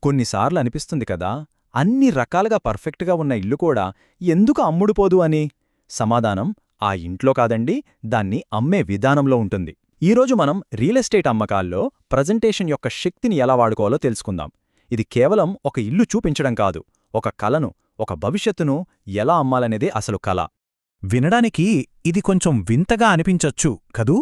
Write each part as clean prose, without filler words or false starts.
కొన్నిసార్లు అనిపిస్తుంది కదా, అన్ని రకాలుగా పర్ఫెక్ట్గా ఉన్న ఇల్లు కూడా ఎందుకు అమ్ముడుపోదు అని. సమాధానం ఆ ఇంట్లో కాదండి, దాన్ని అమ్మే విధానంలో ఉంటుంది. ఈరోజు మనం రియల్ ఎస్టేట్ అమ్మకాల్లో ప్రజెంటేషన్ యొక్క శక్తిని ఎలా వాడుకోవాలో తెలుసుకుందాం. ఇది కేవలం ఒక ఇల్లు చూపించడం కాదు, ఒక కలను, ఒక భవిష్యత్తును ఎలా అమ్మాలనేదే అసలు కల. వినడానికి ఇది కొంచెం వింతగా అనిపించొచ్చు కదూ.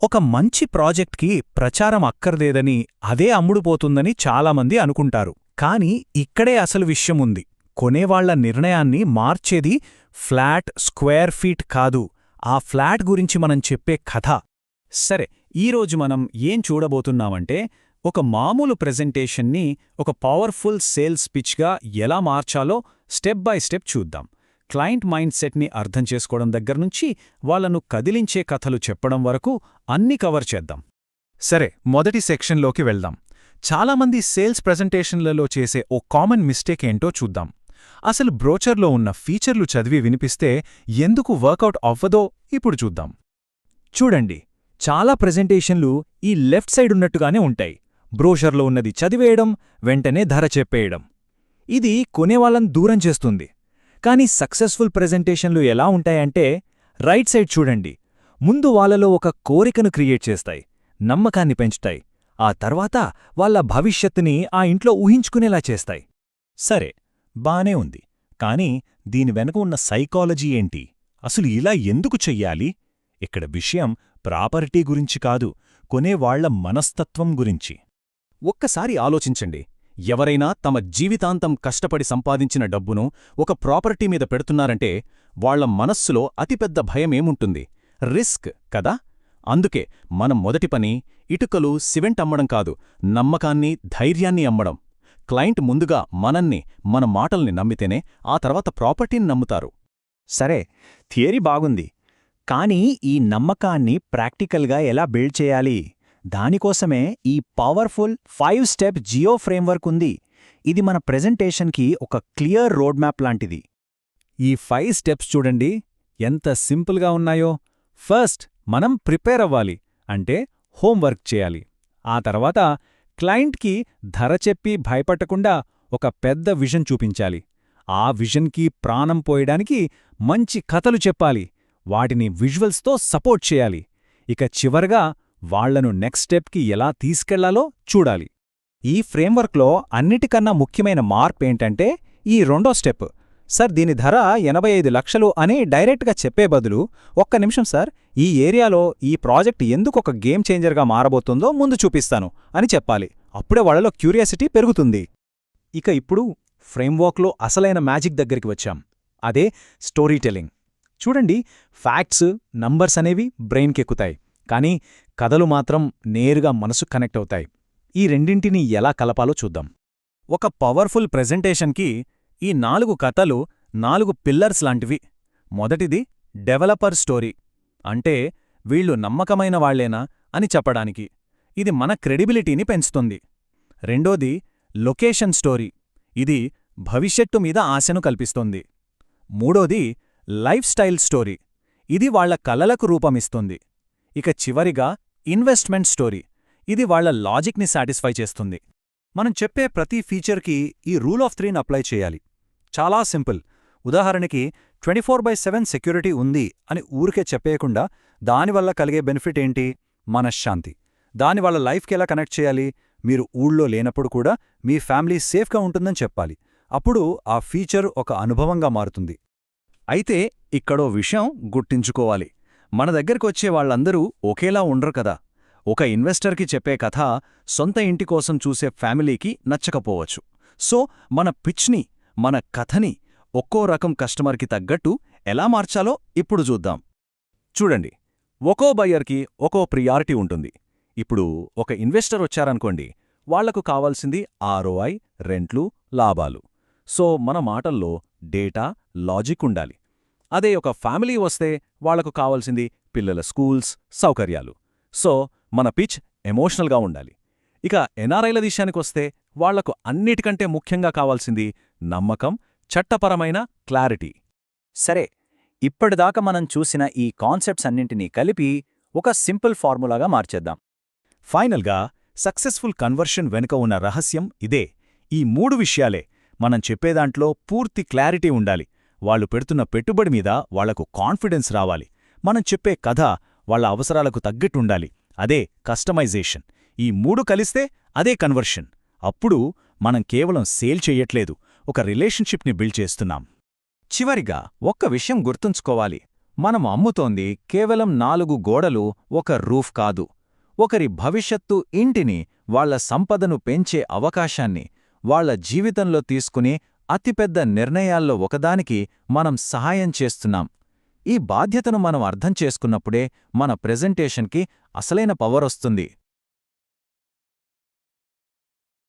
ఒక మంచి ప్రాజెక్ట్కి ప్రచారం అక్కర్లేదని, అదే అమ్ముడుపోతుందని చాలామంది అనుకుంటారు. కాని ఇక్కడే అసలు విషయముంది. కొనేవాళ్ల నిర్ణయాన్ని మార్చేది ఫ్లాట్, స్క్వేర్ ఫీట్ కాదు, ఆ ఫ్లాట్ గురించి మనం చెప్పే కథ. సరే, ఈరోజు మనం ఏం చూడబోతున్నామంటే, ఒక మామూలు ప్రెజెంటేషన్ని ఒక పవర్ఫుల్ సేల్స్ పిచ్గా ఎలా మార్చాలో స్టెప్ బై స్టెప్ చూద్దాం. క్లయింట్ మైండ్ సెట్ని అర్థం చేసుకోవడం దగ్గర్నుంచి వాళ్లను కదిలించే కథలు చెప్పడం వరకు అన్ని కవర్ చేద్దాం. సరే, మొదటి సెక్షన్లోకి వెళ్దాం. చాలామంది సేల్స్ ప్రెజెంటేషన్లలో చేసే ఓ కామన్ మిస్టేక్ ఏంటో చూద్దాం. అసలు బ్రోచర్లో ఉన్న ఫీచర్లు చదివి వినిపిస్తే ఎందుకు వర్కౌట్ అవ్వదో ఇప్పుడు చూద్దాం. చూడండి, చాలా ప్రెజెంటేషన్లు ఈ లెఫ్ట్ సైడ్ ఉన్నట్టుగానే ఉంటాయి. బ్రోషర్లో ఉన్నది చదివేయడం, వెంటనే ధర చెప్పేయడం. ఇది కొనేవాళ్ళని దూరం చేస్తుంది. కానీ సక్సెస్ఫుల్ ప్రెజెంటేషన్లు ఎలా ఉంటాయంటే, రైట్ సైడ్ చూడండి, ముందు వాళ్ళలో ఒక కోరికను క్రియేట్ చేస్తాయి, నమ్మకాన్ని పెంచుతాయి, ఆ తర్వాత వాళ్ళ భవిష్యత్తుని ఆ ఇంట్లో ఊహించుకునేలా చేస్తాయి. సరే, బానే ఉంది. కానీ దీని వెనుక ఉన్న సైకాలజీ ఏంటి? అసలు ఇలా ఎందుకు చెయ్యాలి? ఇక్కడ విషయం ప్రాపర్టీ గురించి కాదు, కొనేవాళ్ల మనస్తత్వం గురించి. ఒక్కసారి ఆలోచించండి. ఎవరైనా తమ జీవితాంతం కష్టపడి సంపాదించిన డబ్బును ఒక ప్రాపర్టీ మీద పెడుతున్నారంటే వాళ్ల మనస్సులో అతిపెద్ద భయమేముంటుంది? రిస్క్ కదా. అందుకే మనం మొదటి పని ఇటుకలు, సిమెంట్ అమ్మడం కాదు, నమ్మకాన్ని, ధైర్యాన్ని అమ్మడం. క్లయింట్ ముందుగా మనల్ని, మన మాటల్ని నమ్మితేనే ఆ తర్వాత ప్రాపర్టీని నమ్ముతారు. సరే, థియరీ బాగుంది. కానీ ఈ నమ్మకాన్ని ప్రాక్టికల్గా ఎలా బిల్డ్ చేయాలి? దానికోసమే ఈ పవర్ఫుల్ 5 స్టెప్ జియో ఫ్రేమ్వర్క్ ఉంది. ఇది మన ప్రెజెంటేషన్కి ఒక క్లియర్ రోడ్ మ్యాప్ లాంటిది. ఈ 5 స్టెప్స్ చూడండి ఎంత సింపుల్గా ఉన్నాయో. ఫస్ట్, మనం ప్రిపేర్ అవ్వాలి, అంటే హోంవర్క్ చేయాలి. ఆ తర్వాత క్లయింట్కి ధర చెప్పి భయపడకుండా ఒక పెద్ద విజన్ చూపించాలి. ఆ విజన్కి ప్రాణం పోయడానికి మంచి కథలు చెప్పాలి, వాటిని విజువల్స్తో సపోర్ట్ చేయాలి. ఇక చివరగా వాళ్లను నెక్స్ట్ స్టెప్కి ఎలా తీసుకెళ్లాలో చూడాలి. ఈ ఫ్రేమ్వర్క్లో అన్నిటికన్నా ముఖ్యమైన మార్పేంటంటే ఈ రెండో స్టెప్. సార్, దీని ధర 85 లక్షలు అని డైరెక్ట్గా చెప్పే బదులు, ఒక్క నిమిషం సార్, ఈ ఏరియాలో ఈ ప్రాజెక్ట్ ఎందుకొక గేమ్ చేంజర్గా మారబోతుందో ముందు చూపిస్తాను అని చెప్పాలి. అప్పుడే వాళ్లలో క్యూరియాసిటీ పెరుగుతుంది. ఇక ఇప్పుడు ఫ్రేమ్వర్క్లో అసలైన మ్యాజిక్ దగ్గరికి వచ్చాం. అదే స్టోరీ టెల్లింగ్. చూడండి, ఫ్యాక్ట్స్, నంబర్స్ అనేవి బ్రెయిన్కెక్కుతాయి, కానీ కథలు మాత్రం నేరుగా మనసు కనెక్ట్ అవుతాయి. ఈ రెండింటినీ ఎలా కలపాలో చూద్దాం. ఒక పవర్ఫుల్ ప్రెజెంటేషన్కి ఈ 4 కథలు 4 పిల్లర్స్ లాంటివి. మొదటిది డెవలపర్ స్టోరీ, అంటే వీళ్లు నమ్మకమైన వాళ్లేనా అని చెప్పడానికి. ఇది మన క్రెడిబిలిటీని పెంచుతుంది. రెండోది లొకేషన్ స్టోరీ, ఇది భవిష్యత్తు మీద ఆశను కల్పిస్తోంది. మూడోది లైఫ్ స్టైల్ స్టోరీ, ఇది వాళ్ల కలలకు రూపమిస్తుంది. ఇక చివరిగా ఇన్వెస్ట్మెంట్ స్టోరీ, ఇది వాళ్ల లాజిక్ని సాటిస్ఫై చేస్తుంది. మనం చెప్పే ప్రతి ఫీచర్కి ఈ రూల్ ఆఫ్ 3ని అప్లై చేయాలి. చాలా సింపుల్. ఉదాహరణకి 24/7 సెక్యూరిటీ ఉంది అని ఊరికే చెప్పేయకుండా, దానివల్ల కలిగే బెనిఫిట్ ఏంటి? మనశ్శాంతి. దాని వాళ్ళ లైఫ్కి ఎలా కనెక్ట్ చేయాలి? మీరు ఊళ్ళో లేనప్పుడు కూడా మీ ఫ్యామిలీ సేఫ్గా ఉంటుందని చెప్పాలి. అప్పుడు ఆ ఫీచర్ ఒక అనుభవంగా మారుతుంది. అయితే ఇక్కడో విషయం గుర్తుంచుకోవాలి. మన దగ్గరకొచ్చే వాళ్లందరూ ఒకేలా ఉండరు కదా. ఒక ఇన్వెస్టర్కి చెప్పే కథ సొంత ఇంటి కోసం చూసే ఫ్యామిలీకి నచ్చకపోవచ్చు. సో మన పిచ్ని, మన కథని ఒక్కో రకం కస్టమర్కి తగ్గట్టు ఎలా మార్చాలో ఇప్పుడు చూద్దాం. చూడండి, ఒక్కో బయ్యర్కి ఒక్కో ప్రియారిటీ ఉంటుంది. ఇప్పుడు ఒక ఇన్వెస్టర్ వచ్చారనుకోండి, వాళ్లకు కావాల్సింది ROI, రెంట్లు, లాభాలు. సో మన మాటల్లో డేటా, లాజిక్ ఉండాలి. అదే ఒక ఫ్యామిలీ వస్తే వాళ్లకు కావాల్సింది పిల్లల స్కూల్స్, సౌకర్యాలు. సో మన పిచ్ ఎమోషనల్గా ఉండాలి. ఇక ఎన్ఆర్ఐల విషయానికొస్తే వాళ్లకు అన్నిటికంటే ముఖ్యంగా కావాల్సింది నమ్మకం, చట్టపరమైన క్లారిటీ. సరే, ఇప్పటిదాకా మనం చూసిన ఈ కాన్సెప్ట్స్ అన్నింటినీ కలిపి ఒక సింపుల్ ఫార్ములాగా మార్చేద్దాం. ఫైనల్గా సక్సెస్ఫుల్ కన్వర్షన్ వెనుక ఉన్న రహస్యం ఇదే. ఈ 3 విషయాలే మనం చెప్పేదాంట్లో పూర్తి క్లారిటీ ఉండాలి. వాళ్ళు పెడుతున్న పెట్టుబడి మీద వాళ్లకు కాన్ఫిడెన్స్ రావాలి. మనం చెప్పే కథ వాళ్ళ అవసరాలకు తగ్గట్టుండాలి. అదే కస్టమైజేషన్. ఈ 3 కలిస్తే అదే కన్వర్షన్. అప్పుడు మనం కేవలం సేల్ చెయ్యట్లేదు, ఒక రిలేషన్షిప్ని బిల్డ్ చేస్తున్నాం. చివరిగా ఒక్క విషయం గుర్తుంచుకోవాలి. మనం అమ్ముతోంది కేవలం 4 గోడలు, ఒక రూఫ్ కాదు. ఒకరి భవిష్యత్తు ఇంటిని, వాళ్ల సంపదను పెంచే అవకాశాన్ని, వాళ్ల జీవితంలో తీసుకునే అతిపెద్ద నిర్ణయాల్లో ఒకదానికి మనం సహాయం చేస్తున్నాం. ఈ బాధ్యతను మనం అర్థం చేసుకున్నప్పుడే మన ప్రెజెంటేషన్కి అసలైన పవర్ వస్తుంది.